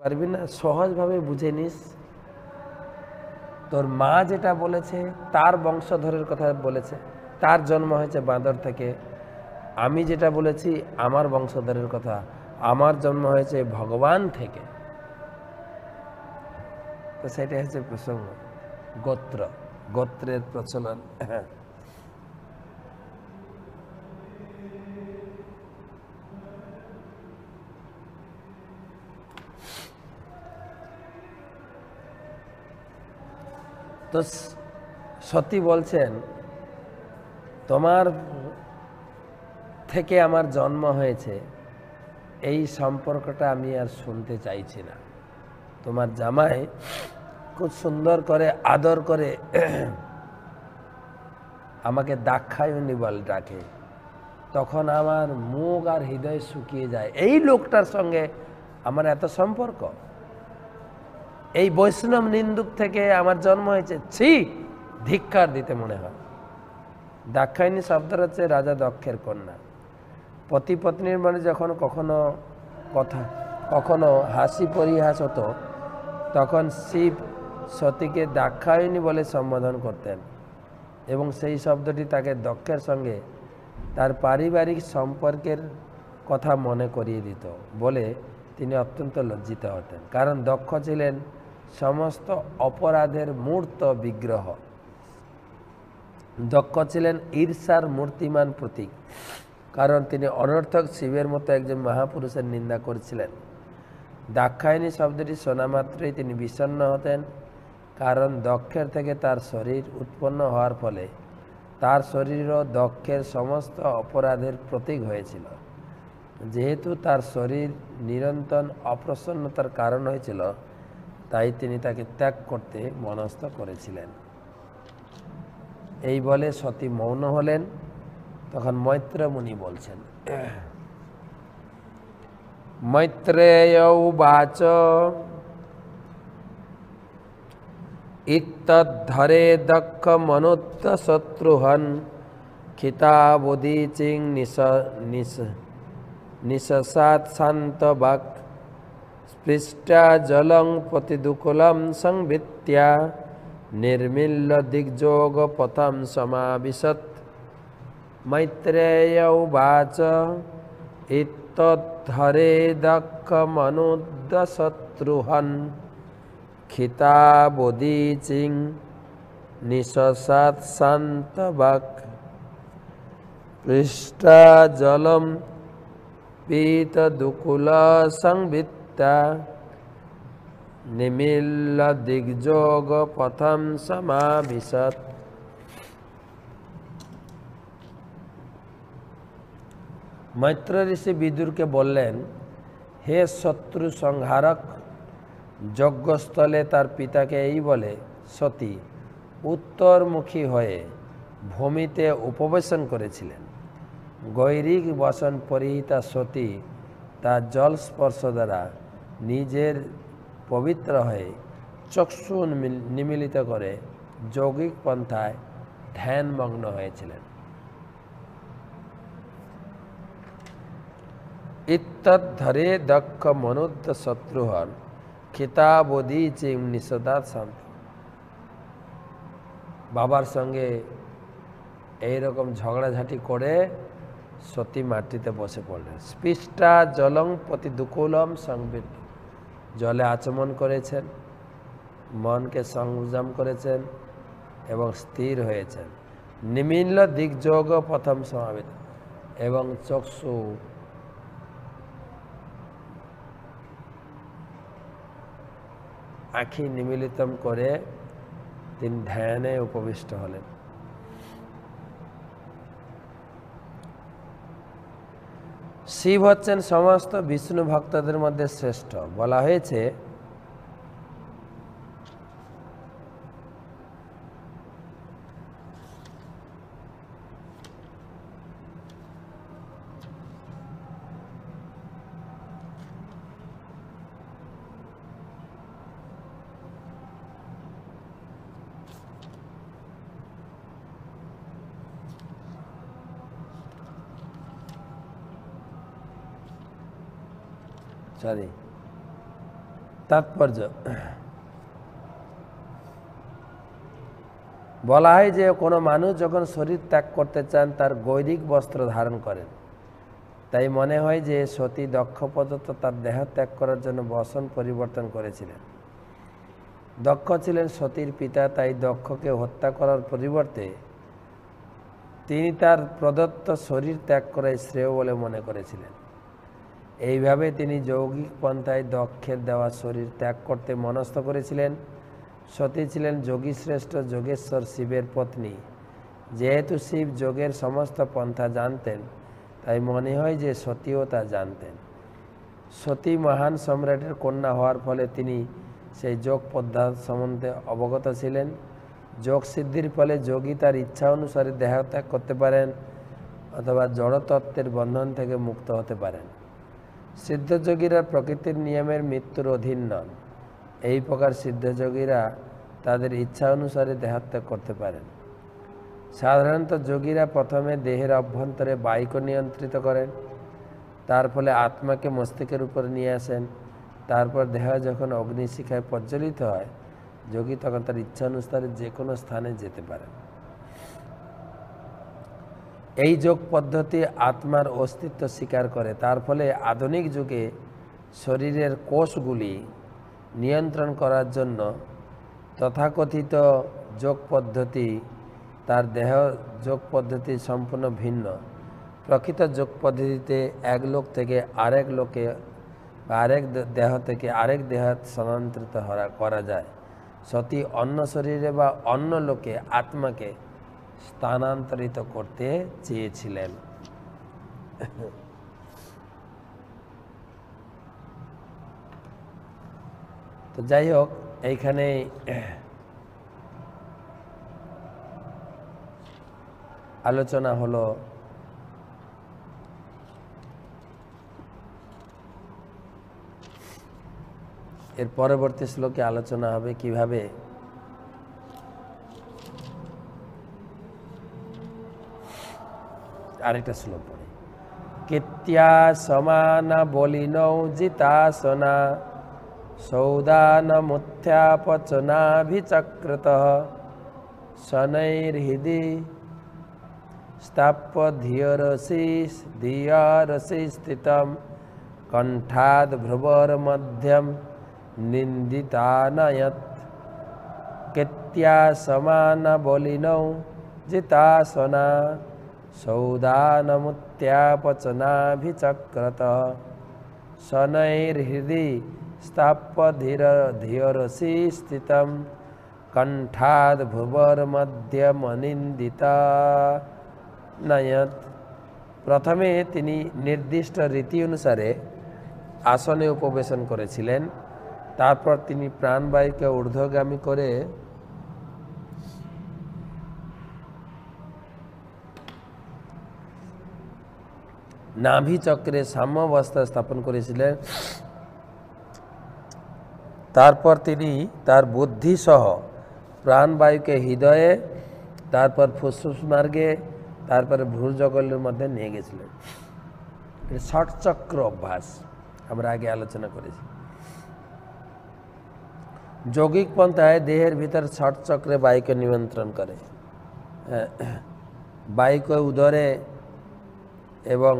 পারবি না, সহজভাবে বুঝে নিস। তোর মা যেটা বলেছে তার বংশধরের কথা বলেছে, তার জন্ম হয়েছে বাঁদর থেকে। আমি যেটা বলেছি আমার বংশধরের কথা, আমার জন্ম হয়েছে ভগবান থেকে। তো সেটাই হচ্ছে প্রসঙ্গ, গোত্র, গোত্রের প্রচলন। তো সতী বলছেন, তোমার থেকে আমার জন্ম হয়েছে, এই সম্পর্কটা আমি আর শুনতে চাইছি না। তোমার জামাই খুব সুন্দর করে আদর করে আমাকে দাক্ষায়ণী বল ডাকে, তখন আমার মুখ আর হৃদয় শুকিয়ে যায়। এই লোকটার সঙ্গে আমার এত সম্পর্ক, এই বৈষ্ণব নিন্দুক থেকে আমার জন্ম হয়েছে, ছি, ধিক্কার দিতে মনে হয়। দাক্ষায়ণী শব্দটা হচ্ছে রাজা দক্ষের কন্যা। পতি পত্নীর মানে যখন কখনো হাসি পরিহাস হতো, তখন শিব সতীকে দাক্ষায়ণী বলে সম্বোধন করতেন, এবং সেই শব্দটি তাকে দক্ষের সঙ্গে তার পারিবারিক সম্পর্কের কথা মনে করিয়ে দিত বলে তিনি অত্যন্ত লজ্জিত হতেন। কারণ দক্ষ ছিলেন সমস্ত অপরাধের মূর্ত বিগ্রহ। দক্ষ ছিলেন ঈর্ষার মূর্তিমান প্রতীক, কারণ তিনি অনর্থক শিবের মতো একজন মহাপুরুষের নিন্দা করেছিলেন। দাক্ষায়ণী শব্দটি শোনা মাত্রই তিনি বিষণ্ণ হতেন, কারণ দক্ষের থেকে তার শরীর উৎপন্ন হওয়ার ফলে তার শরীরও দক্ষের সমস্ত অপরাধের প্রতীক হয়েছিল। যেহেতু তার শরীর নিরন্তর অপ্রসন্নতার কারণ হয়েছিল, তাই তিনি তাকে ত্যাগ করতে মনস্থ করেছিলেন। এই বলে সতী মৌন হলেন। তখন মৈত্র মুনি বলছেন, মৈত্রেয় উবাচ ইত্তদ্ধরে দক্ষ মনুত্ত শত্রুহন খিতাবুদীচিং নিশসাৎ শান্তবাক স্পৃষ্টা জলং প্রতিদুকুলম সংবিত্যা নির্মিল্য দিগ্যোগ পথম সমাবিশত। মৈত্রেয় উবাচ ইত্তদ্ধরে দক্ষ মনুদ্দ শত্রুহন খিতাবুদীচিং নিশসাৎ শান্তবাক পৃষ্ঠা জলম পীতদুকুল সংবিত্তা নিমিল্য দিগ্যোগ পথম সমাবিশত। মৈত্র ঋষি বিদুরকে বললেন, হে শত্রু সংহারক, যজ্ঞস্থলে তার পিতাকে এই বলে সতী উত্তরমুখী হয়ে ভূমিতে উপবেশন করেছিলেন। গৈরিক বসন পরিহিতা সতী তার জল স্পর্শ দ্বারা নিজের পবিত্র হয়ে চক্ষু নিমিলিত করে যৌগিক পন্থায় ধ্যানমগ্ন হয়েছিলেন। ইত্তদ্ধরে দক্ষ মনুদ্দ শত্রুহন খিতাবুদীচিং নিশসাৎ শান্ত। বাবার সঙ্গে এইরকম ঝগড়াঝাটি করে সতী মাটিতে বসে পড়লেন। স্পৃষ্টা জলং প্রতিদুকুলম সংবিত, জলে আচমন করেছেন, মনকে সংযম করেছেন এবং স্থির হয়েছেন। নিমিল্য দিগ্যোগ প্রথম সমাবিত, এবং চক্ষু আঁখি নিমিলিতম করে তিনি ধ্যানে উপবিষ্ট হলেন। শিব হচ্ছেন সমস্ত বিষ্ণু ভক্তদের মধ্যে শ্রেষ্ঠ। বলা হয়েছে, তাৎপর্য, বলা হয় যে কোনো মানুষ যখন শরীর ত্যাগ করতে চান তার গৈরিক বস্ত্র ধারণ করেন। তাই মনে হয় যে সতী দক্ষ প্রদত্ত তার দেহ ত্যাগ করার জন্য বসন পরিবর্তন করেছিলেন। দক্ষ ছিলেন সতীর পিতা, তাই দক্ষকে হত্যা করার পরিবর্তে তিনি তার প্রদত্ত শরীর ত্যাগ করাই শ্রেয় বলে মনে করেছিলেন। এইভাবে তিনি যৌগিক পন্থায় দক্ষের দেওয়া শরীর ত্যাগ করতে মনস্থ করেছিলেন। সতী ছিলেন যোগীশ্রেষ্ঠ যোগেশ্বর শিবের পত্নী। যেহেতু শিব যোগের সমস্ত পন্থা জানতেন, তাই মনে হয় যে সতীও তা জানতেন। সতী মহান সম্রাটের কন্যা হওয়ার ফলে তিনি সেই যোগ পদ্ধতি সম্বন্ধে অবগত ছিলেন। যোগ সিদ্ধির ফলে যোগী তার ইচ্ছা অনুসারে দেহত্যাগ করতে পারেন অথবা জড়তত্ত্বের বন্ধন থেকে মুক্ত হতে পারেন। সিদ্ধযোগীরা প্রকৃতির নিয়মের মৃত্যুর অধীন নন। এই প্রকার সিদ্ধযোগীরা তাদের ইচ্ছা অনুসারে দেহত্যাগ করতে পারেন। সাধারণত যোগীরা প্রথমে দেহের অভ্যন্তরে বায়ুকে নিয়ন্ত্রিত করেন, তার ফলে আত্মাকে মস্তিষ্কের উপর নিয়ে আসেন। তারপর দেহ যখন অগ্নিশিখায় প্রজ্বলিত হয়, যোগী তখন তার ইচ্ছা অনুসারে যে কোনো স্থানে যেতে পারেন। এই যোগ পদ্ধতি আত্মার অস্তিত্ব স্বীকার করে। তার ফলে আধুনিক যুগে শরীরের কোষগুলি নিয়ন্ত্রণ করার জন্য তথাকথিত যোগ পদ্ধতি, তার দেহ যোগ পদ্ধতি সম্পূর্ণ ভিন্ন। প্রকৃত যোগ পদ্ধতিতে এক লোক থেকে আরেক লোকে বা আরেক দেহ থেকে আরেক দেহ স্থানান্তরিত করা যায়। সতী অন্য শরীরে বা অন্য লোকে আত্মাকে স্থানান্তরিত করতে চেয়েছিলেন। তো যাই হোক, এইখানে আলোচনা হলো এর পরবর্তী শ্লোকে আলোচনা হবে কিভাবে আরেকটা শ্লোক পড়ে। কিত্যা সমানা বলিনৌ জিতাসনা সৌদানমুত্থাপচনাভিচক্রতঃ শনৈর্হৃদি স্থাপ্য ধিয়রসি স্থিতম কণ্ঠাদ ভ্রুবর মধ্যম নিন্দিতানয়ত। কিত্যা সমানা বলিনৌ জিতাসনা সৌদানমুত্থাপচনাভিচক্রতঃ শনৈর্হৃদি স্থাপ্য ধিয়রসি স্থিতম কণ্ঠাদ ভ্রুবর মধ্যম নিন্দিতানয়ত। প্রথমে তিনি নির্দিষ্ট রীতি অনুসারে আসনে উপবেশন করেছিলেন। তারপর তিনি প্রাণবায়ুকে ঊর্ধ্বগামী করে নাভি চক্রে সাম্যাবস্থা স্থাপন করেছিলেন। তারপর তিনি তার বুদ্ধি সহ প্রাণবায়ুকে হৃদয়ে, তারপর ফুসফুস মার্গে, তারপরে ভ্রূযুগলের মধ্যে নিয়ে গেছিলেন। ষটচক্র অভ্যাস আমরা আগে আলোচনা করেছি। যৌগিক পন্থায় দেহের ভিতর ষটচক্রে বায়ুকে নিয়ন্ত্রণ করে। বায়ুকে উদরে এবং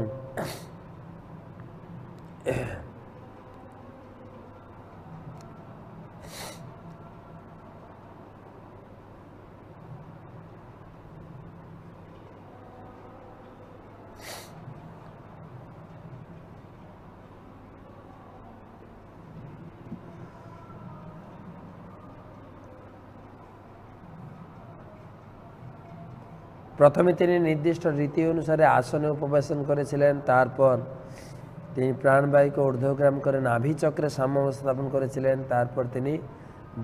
প্রথমে তিনি নির্দিষ্ট রীতি অনুসারে আসনে উপবেশন করেছিলেন। তারপর তিনি প্রাণবায়ুকে ঊর্ধ্বগাম করে নাভি চক্রে সাম্যাবস্থা স্থাপন করেছিলেন। তারপর তিনি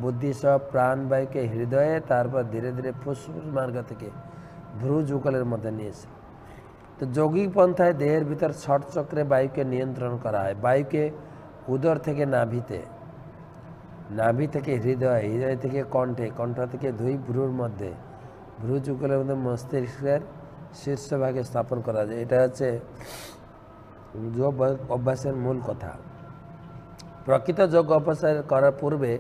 বুদ্ধি সহ প্রাণবায়ুকে হৃদয়ে, তারপর ধীরে ধীরে ফুসফুস মার্গ থেকে ভ্রূযুগলের মধ্যে নিয়েছে। তো যৌগিক পন্থায় দেহের ভিতর ষটচক্রে বায়ুকে নিয়ন্ত্রণ করা হয়। বায়ুকে উদর থেকে নাভিতে, নাভি থেকে হৃদয়, হৃদয় থেকে কণ্ঠে, কণ্ঠ থেকে দুই ভ্রুর মধ্যে, ভ্রূযুগলের মধ্যে মস্তিষ্কের শীর্ষভাগে স্থাপন করা যায়। এটা হচ্ছে যোগ অভ্যাসের মূল কথা। প্রকৃত যোগ অভ্যাস করার পূর্বে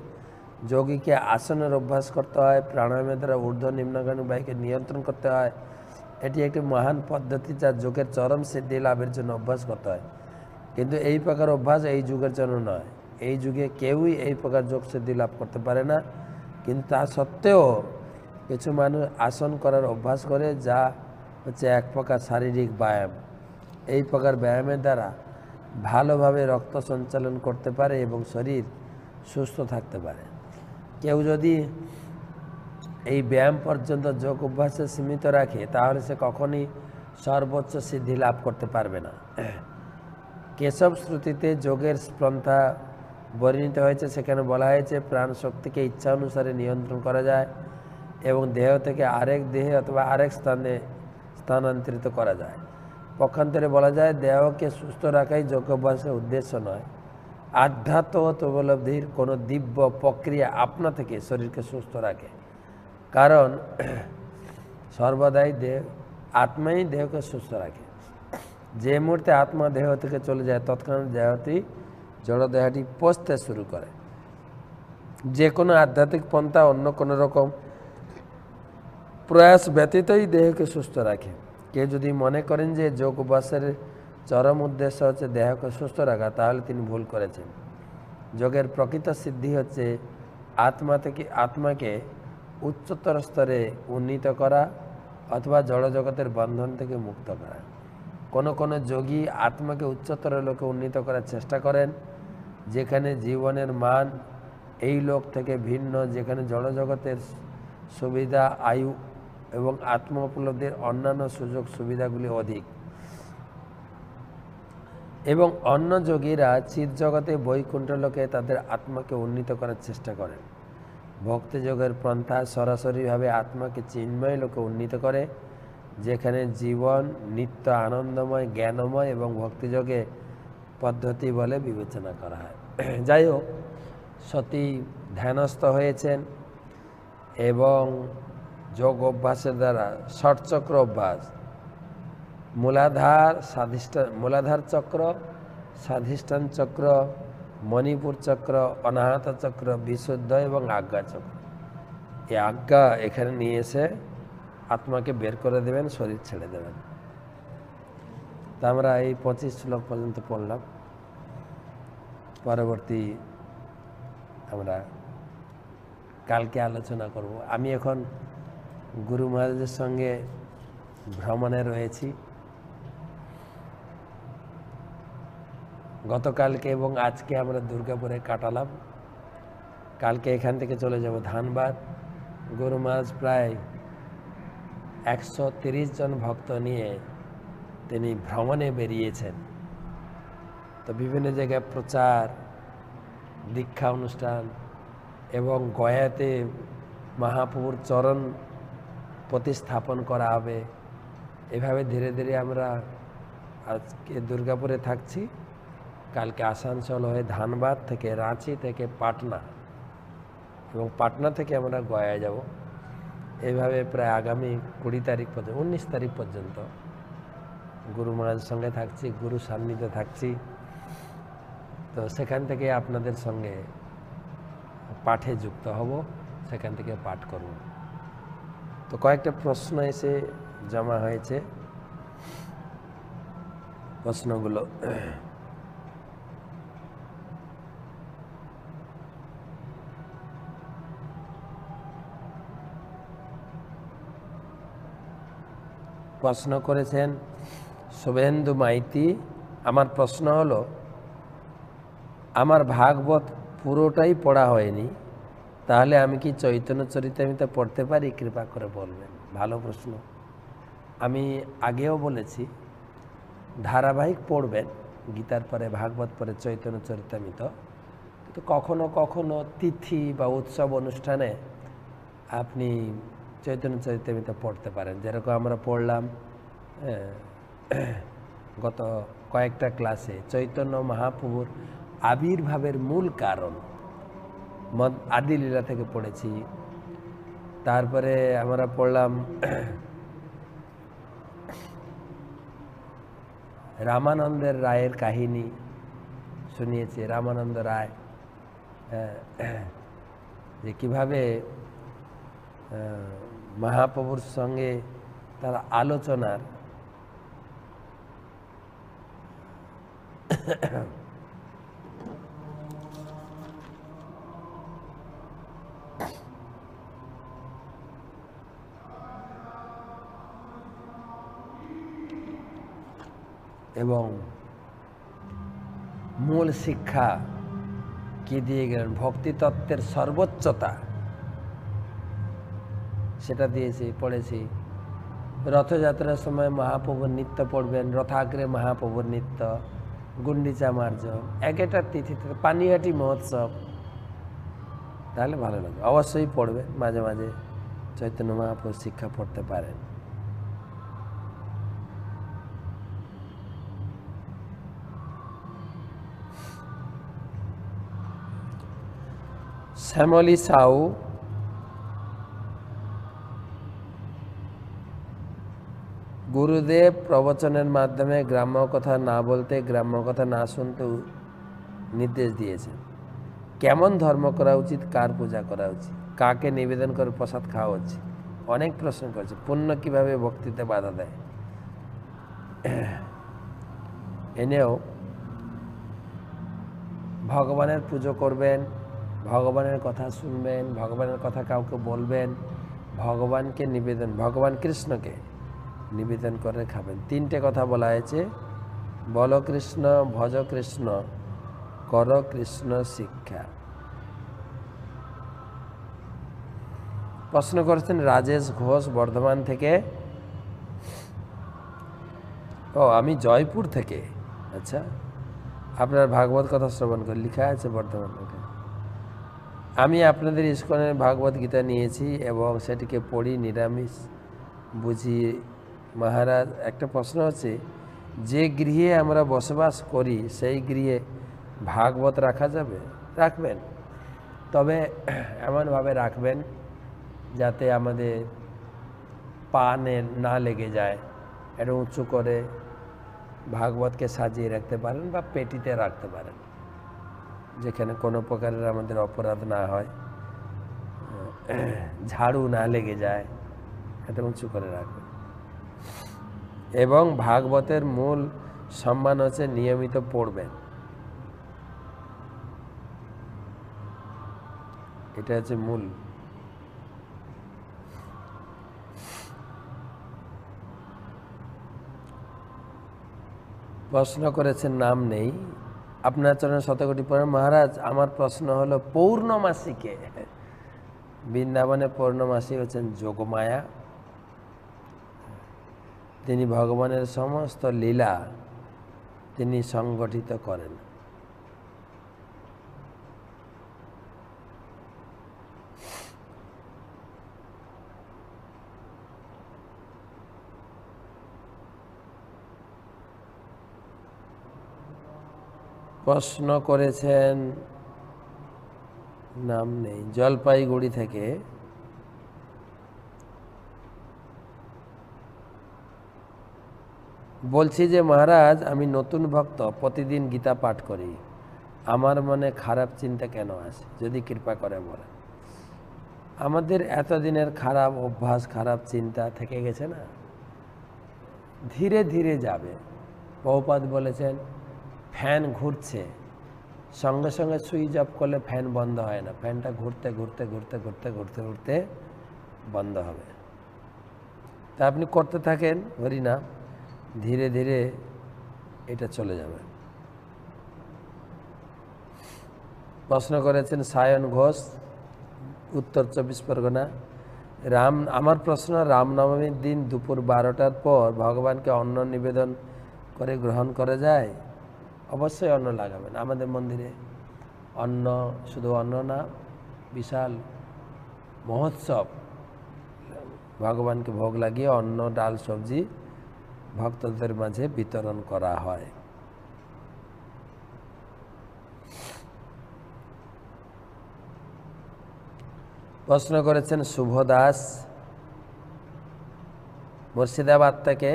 যোগীকে আসনের অভ্যাস করতে হয়, প্রাণায়ামের দ্বারা ঊর্ধ্ব নিম্নগামী বায়ুকে নিয়ন্ত্রণ করতে হয়। এটি একটি মহান পদ্ধতি যা যোগের চরম সিদ্ধি লাভের জন্য অভ্যাস করতে হয়। কিন্তু এই প্রকার অভ্যাস এই যুগের জন্য নয়। এই যুগে কেউই এই প্রকার যোগ সিদ্ধি লাভ করতে পারে না। কিন্তু তা সত্ত্বেও কিছু মানুষ আসন করার অভ্যাস করে, যা হচ্ছে এক প্রকার শারীরিক ব্যায়াম। এই প্রকার ব্যায়ামের দ্বারা ভালোভাবে রক্ত সঞ্চালন করতে পারে এবং শরীর সুস্থ থাকতে পারে। কেউ যদি এই ব্যায়াম পর্যন্ত যোগ অভ্যাসে সীমিত রাখে তাহলে সে কখনই সর্বোচ্চ সিদ্ধি লাভ করতে পারবে না। কেশব শ্রুতিতে যোগের পন্থা বর্ণিত হয়েছে। সেখানে বলা হয়েছে প্রাণ শক্তিকে ইচ্ছা অনুসারে নিয়ন্ত্রণ করা যায় এবং দেহ থেকে আরেক দেহে অথবা আরেক স্থানে স্থানান্তরিত করা যায়। পক্ষান্তরে বলা যায় দেহকে সুস্থ রাখাই যোগ অভ্যাসের উদ্দেশ্য নয়। আধ্যাত্ম উপলব্ধির কোনো দিব্য প্রক্রিয়া আপনা থেকে শরীরকে সুস্থ রাখে, কারণ সর্বদাই আত্মাই দেহকে সুস্থ রাখে। যে মুহূর্তে আত্মা দেহ থেকে চলে যায় তৎক্ষণাৎ দেহটি জড় দেহটি পচতে শুরু করে। যে কোনো আধ্যাত্মিক পন্থা অন্য কোনো রকম প্রয়াস ব্যতীতই দেহকে সুস্থ রাখে। কেউ যদি মনে করেন যে যোগ অভ্যাসের চরম উদ্দেশ্য হচ্ছে দেহকে সুস্থ রাখা, তাহলে তিনি ভুল করেছেন। যোগের প্রকৃত সিদ্ধি হচ্ছে আত্মাকে উচ্চতর স্তরে উন্নীত করা অথবা জড়জগতের বন্ধন থেকে মুক্ত করা। কোনো যোগী আত্মাকে উচ্চতর লোকে উন্নীত করার চেষ্টা করেন, যেখানে জীবনের মান এই লোক থেকে ভিন্ন, যেখানে জড়জগতের সুবিধা, আয়ু এবং আত্ম উপলব্ধির অন্যান্য সুযোগ সুবিধাগুলি অধিক। এবং অন্য যোগীরা চিৎজগতে বৈকুণ্ঠ লোকে তাদের আত্মাকে উন্নীত করার চেষ্টা করেন। ভক্তিযোগের পন্থা সরাসরিভাবে আত্মাকে চিন্ময় লোকে উন্নীত করে, যেখানে জীবন নিত্য আনন্দময়, জ্ঞানময় এবং ভক্তিযোগে পদ্ধতি বলে বিবেচনা করা হয়। যাই হোক, সতী ধ্যানস্থ হয়েছেন এবং যোগ অভ্যাসের দ্বারা ষটচক্র অভ্যাস, মূলাধার চক্র, স্বাধিষ্ঠান চক্র, মণিপুর চক্র, অনাহত চক্র, বিশুদ্ধ এবং আজ্ঞা চক্র। এই আজ্ঞা এখানে নিয়ে এসে আত্মাকে বের করে দেবেন, শরীর ছেড়ে দেবেন। তা আমরা এই 25 শ্লোক পর্যন্ত পড়লাম। পরবর্তী আমরা কালকে আলোচনা করব। আমি এখন গুরু মহারাজের সঙ্গে ভ্রমণে রয়েছি। গতকালকে এবং আজকে আমরা দুর্গাপুরে কাটালাম। কালকে এখান থেকে চলে যাব ধানবাদ। গুরু মহারাজ প্রায় 130 জন ভক্ত নিয়ে তিনি ভ্রমণে বেরিয়েছেন। তো বিভিন্ন জায়গায় প্রচার, দীক্ষা অনুষ্ঠান এবং গয়াতে মহাপ্রভুর চরণ প্রতিস্থাপন করা হবে। এভাবে ধীরে ধীরে আমরা আজকে দুর্গাপুরে থাকছি। কালকে আসানসোল হয়ে ধানবাদ থেকে, রাঁচি থেকে পাটনা এবং পাটনা থেকে আমরা গয়া যাব। এইভাবে প্রায় আগামী 20 তারিখ পর্যন্ত, 19 তারিখ পর্যন্ত গুরু মহারাজের সঙ্গে থাকছি, গুরু সান্নিধ্যে থাকছি। তো সেখান থেকে আপনাদের সঙ্গে পাঠে যুক্ত হব, সেখান থেকে পাঠ করব। তো কয়েকটা প্রশ্ন এসে জমা হয়েছে, প্রশ্নগুলো প্রশ্ন করেছেন শুভেন্দু মাইতি। আমার প্রশ্ন হলো, আমার ভাগবত পুরোটাই পড়া হয়নি, তাহলে আমি কি চৈতন্য চরিতামৃত পড়তে পারি? কৃপা করে বলবেন। ভালো প্রশ্ন। আমি আগেও বলেছি ধারাবাহিক পড়বেন, গীতার পরে ভাগবত পরে চৈতন্য চরিতামৃত। তো কখনো কখনো তিথি বা উৎসব অনুষ্ঠানে আপনি চৈতন্য চরিতামৃত পড়তে পারেন। যেরকম আমরা পড়লাম গত কয়েকটা ক্লাসে চৈতন্য মহাপ্রভুর আবির্ভাবের মূল কারণ আদি লীলা থেকে পড়েছি। তারপরে আমরা পড়লাম রামানন্দের রায়ের কাহিনী, শুনিয়েছি রামানন্দ রায় যে কীভাবে মহাপ্রভুর সঙ্গে তার আলোচনার এবং মূল শিক্ষা কি দিয়ে গেলেন, ভক্তি তত্ত্বের সর্বোচ্চতা সেটা দিয়েছি, পড়েছি। রথযাত্রার সময় মহাপ্রভুর নৃত্য পড়বেন, রথাগ্রে মহাপ্রভুর নৃত্য, গুন্ডিচা মার্জন, এক একটা তিথিতে, পানিহাটি মহোৎসব, তাহলে ভালো লাগবে। অবশ্যই পড়বেন, মাঝে মাঝে চৈতন্য মহাপ্রভুর শিক্ষা পড়তে পারেন। শ্যামলী সাউ গুরুদেব প্রবচনের মাধ্যমে গ্রাম্য কথা না বলতে, গ্রাম্য কথা না শুনতে নির্দেশ দিয়েছেন। কেমন ধর্ম করা উচিত, কার পূজা করা উচিত, কাকে নিবেদন করে প্রসাদ খাওয়া উচিত, অনেক প্রশ্ন করছে। পুণ্য কিভাবে ভক্তিতে বাধা দেয়, এনেও ভগবানের পুজো করবেন, ভগবানের কথা শুনবেন, ভগবানের কথা কাউকে বলবেন, ভগবানকে নিবেদন, ভগবান কৃষ্ণকে নিবেদন করে খাবেন। তিনটে কথা বলা হয়েছে, বল কৃষ্ণ, ভজ কৃষ্ণ, কর কৃষ্ণ শিক্ষা। প্রশ্ন করেছেন রাজেশ ঘোষ বর্ধমান থেকে। ও, আমি জয়পুর থেকে। আচ্ছা, আপনার ভাগবত কথা শ্রবণ করে লিখা আছে বর্ধমান থেকে। আমি আপনাদের ইস্কনের ভাগবত গীতা নিয়েছি এবং সেটিকে পড়ি, নিরামিষ বুঝি। মহারাজ, একটা প্রশ্ন হচ্ছে, যে গৃহে আমরা বসবাস করি সেই গৃহে ভাগবত রাখা যাবে? রাখবেন, তবে এমনভাবে রাখবেন যাতে আমাদের পা না লেগে যায়। এটা উঁচু করে ভাগবতকে সাজিয়ে রাখতে পারেন বা পেটিতে রাখতে পারেন, যেখানে কোনো প্রকারের আমাদের অপরাধ না হয়, ঝাড়ু না লেগে যায়, এটা উঁচু করে রাখবেন। এবং ভাগবতের মূল সম্মান হচ্ছে নিয়মিত পড়বেন, এটা হচ্ছে মূল। প্রশ্ন করেছেন, নাম নেই, আপনার চরণে শতকোটি প্রণাম। মহারাজ, আমার প্রশ্ন হলো, পৌর্ণমাসীকে, বৃন্দাবনে পৌর্ণমাসী হচ্ছেন যোগমায়া, তিনি ভগবানের সমস্ত লীলা তিনি সংগঠিত করেন। প্রশ্ন করেছেন, নাম নেই, জলপাইগুড়ি থেকে। বলছি যে মহারাজ, আমি নতুন ভক্ত, প্রতিদিন গীতা পাঠ করি, আমার মনে খারাপ চিন্তা কেন আসে, যদি কৃপা করে বলেন। আমাদের এতদিনের খারাপ অভ্যাস, খারাপ চিন্তা থেকে গেছে না, ধীরে ধীরে যাবে। প্রভুপাদ বলেছেন, ফ্যান ঘুরছে, সঙ্গে সঙ্গে সুইচ অফ করলে ফ্যান বন্ধ হয় না, ফ্যানটা ঘুরতে ঘুরতে ঘুরতে ঘুরতে ঘুরতে ঘুরতে বন্ধ হবে। তা আপনি করতে থাকেন হরিনাম, ধীরে ধীরে এটা চলে যাবে। প্রশ্ন করেছেন সায়ন ঘোষ, উত্তর 24 পরগনা। আমার প্রশ্ন, রামনবমীর দিন দুপুর 12টার পর ভগবানকে অন্ন নিবেদন করে গ্রহণ করা যায়? অবশ্যই অন্ন লাগাবেন। আমাদের মন্দিরে অন্ন, শুধু অন্ন না, বিশাল মহোৎসব, ভগবানকে ভোগ লাগিয়ে অন্ন, ডাল, সবজি ভক্তদের মাঝে বিতরণ করা হয়। প্রশ্ন করেছেন শুভ দাস মুর্শিদাবাদ থেকে,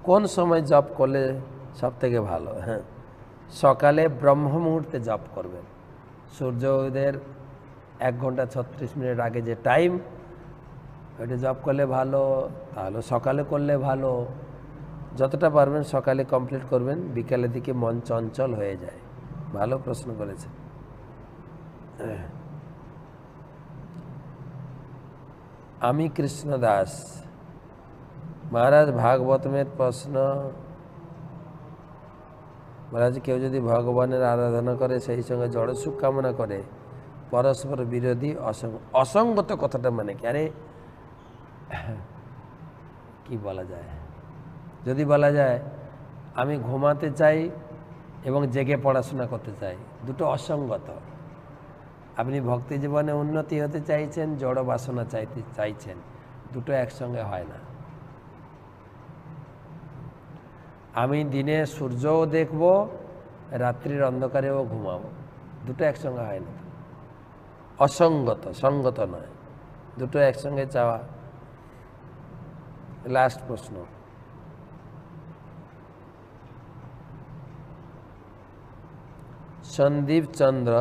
কোন সময় জপ করলে সব থেকে ভালো? হ্যাঁ, সকালে ব্রহ্ম মুহূর্তে জপ করবেন। সূর্য উদয়ের 1 ঘন্টা 36 মিনিট আগে যে টাইম, ওইটা জপ করলে ভালো, তাহলে সকালে করলে ভালো। যতটা পারবেন সকালে কমপ্লিট করবেন, বিকালের দিকে মন চঞ্চল হয়ে যায়। ভালো প্রশ্ন করেছে। আমি কৃষ্ণ দাস মহারাজ, ভাগবতমের প্রশ্ন। মহারাজ, কেউ যদি ভগবানের আরাধনা করে সেই সঙ্গে জড়সুখ কামনা করে, পরস্পর বিরোধী অসঙ্গত কথাটা মানে কি? আরে কি বলা যায়? যদি বলা যায় আমি ঘুমাতে চাই এবং জেগে পড়াশোনা করতে চাই, দুটো অসঙ্গত। আপনি ভক্তি জীবনে উন্নতি হতে চাইছেন, জড় বাসনা চাইছেন, দুটো একসঙ্গে হয় না। আমি দিনে সূর্যও দেখব, রাত্রির অন্ধকারেও ঘুমাবো, দুটো একসঙ্গে হয় না। অসঙ্গত, সঙ্গত নয়, দুটো একসঙ্গে চাওয়া। লাস্ট প্রশ্ন। সন্দীপ চন্দ্র,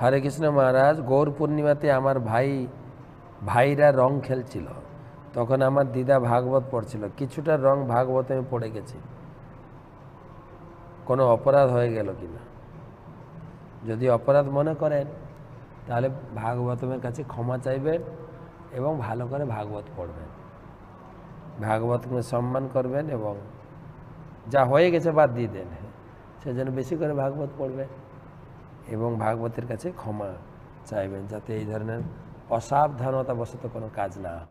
হরে কৃষ্ণ মহারাজ, গৌর পূর্ণিমাতে আমার ভাইরা রং খেলছিল, তখন আমার দিদা ভাগবত পড়ছিল, কিছুটা রং ভাগবত আমি পড়ে গেছি, কোনো অপরাধ হয়ে গেল কিনা? যদি অপরাধ মনে করেন তাহলে ভাগবতমের কাছে ক্ষমা চাইবেন এবং ভালো করে ভাগবত পড়বেন, ভাগবতকে সম্মান করবেন এবং যা হয়ে গেছে বাদ দিয়ে দেন। সেজন্য বেশি করে ভাগবত পড়বেন এবং ভাগবতের কাছে ক্ষমা চাইবেন, যাতে এই ধরনের অসাবধানতাবশত কোনো কাজ না হয়।